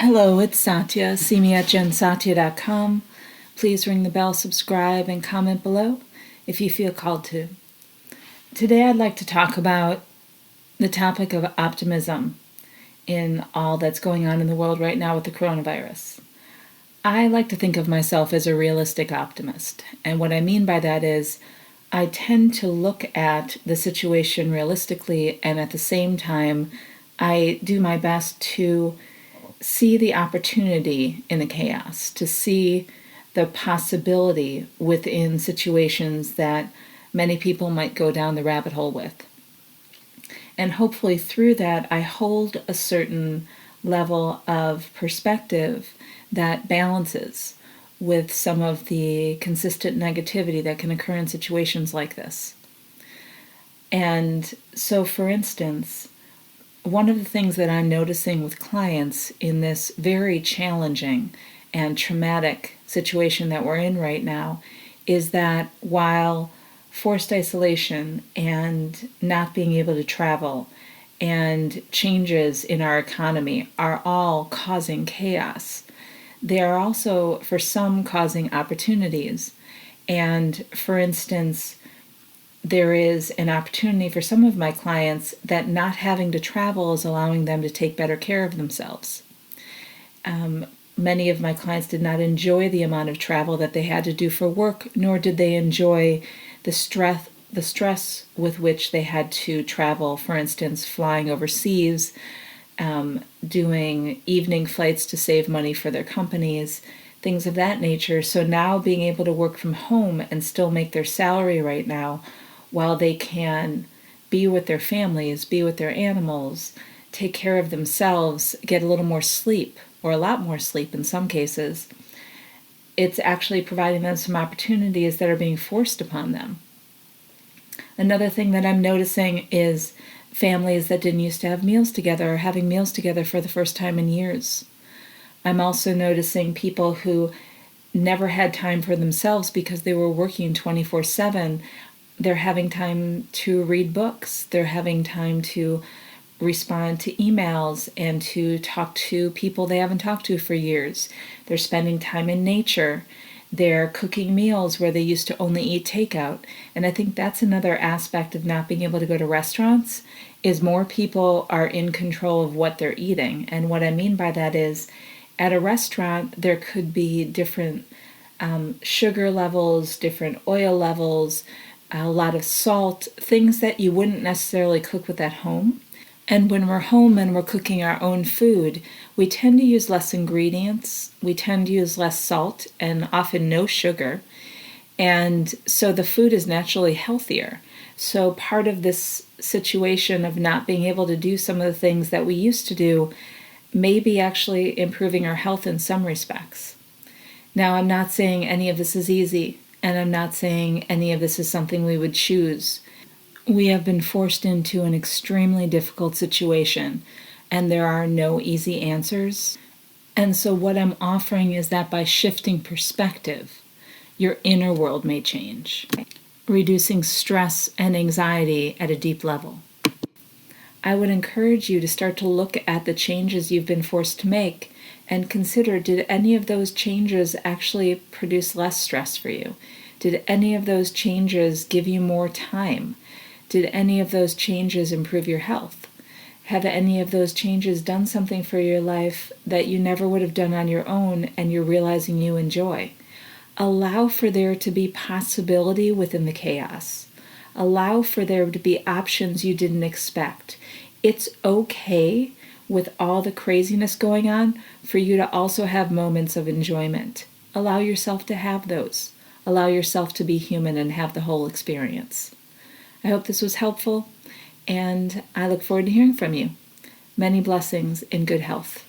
Hello, it's Satya. See me at jensatya.com. Please ring the bell, subscribe, and comment below if you feel called to. Today I'd like to talk about the topic of optimism in all that's going on in the world right now with the coronavirus. I like to think of myself as a realistic optimist, and what I mean by that is I tend to look at the situation realistically, and at the same time I do my best to see the opportunity in the chaos, to see the possibility within situations that many people might go down the rabbit hole with. And hopefully through that, I hold a certain level of perspective that balances with some of the consistent negativity that can occur in situations like this. And so, for instance, one of the things that I'm noticing with clients in this very challenging and traumatic situation that we're in right now is that while forced isolation and not being able to travel and changes in our economy are all causing chaos, they are also, for some, causing opportunities. And for instance, there is an opportunity for some of my clients that not having to travel is allowing them to take better care of themselves. Many of my clients did not enjoy the amount of travel that they had to do for work, nor did they enjoy the stress with which they had to travel, for instance, flying overseas, doing evening flights to save money for their companies, things of that nature. So now being able to work from home and still make their salary right now, while they can be with their families, be with their animals, take care of themselves, get a little more sleep, or a lot more sleep in some cases, it's actually providing them some opportunities that are being forced upon them. Another thing that I'm noticing is families that didn't used to have meals together are having meals together for the first time in years. I'm also noticing people who never had time for themselves because they were working 24/7. They're having time to read books. They're having time to respond to emails and to talk to people they haven't talked to for years. They're spending time in nature. They're cooking meals where they used to only eat takeout. And I think that's another aspect of not being able to go to restaurants, is more people are in control of what they're eating. And what I mean by that is, at a restaurant, there could be different sugar levels, different oil levels, a lot of salt, things that you wouldn't necessarily cook with at home. And when we're home and we're cooking our own food, we tend to use less ingredients, we tend to use less salt, and often no sugar. And so the food is naturally healthier. So part of this situation of not being able to do some of the things that we used to do may be actually improving our health in some respects. Now, I'm not saying any of this is easy, and I'm not saying any of this is something we would choose. We have been forced into an extremely difficult situation, and there are no easy answers. And so what I'm offering is that by shifting perspective, your inner world may change, reducing stress and anxiety at a deep level. I would encourage you to start to look at the changes you've been forced to make and consider, did any of those changes actually produce less stress for you? Did any of those changes give you more time? Did any of those changes improve your health? Have any of those changes done something for your life that you never would have done on your own and you're realizing you enjoy? Allow for there to be possibility within the chaos. Allow for there to be options you didn't expect. It's okay with all the craziness going on for you to also have moments of enjoyment. Allow yourself to have those. Allow yourself to be human and have the whole experience. I hope this was helpful, and I look forward to hearing from you. Many blessings and good health.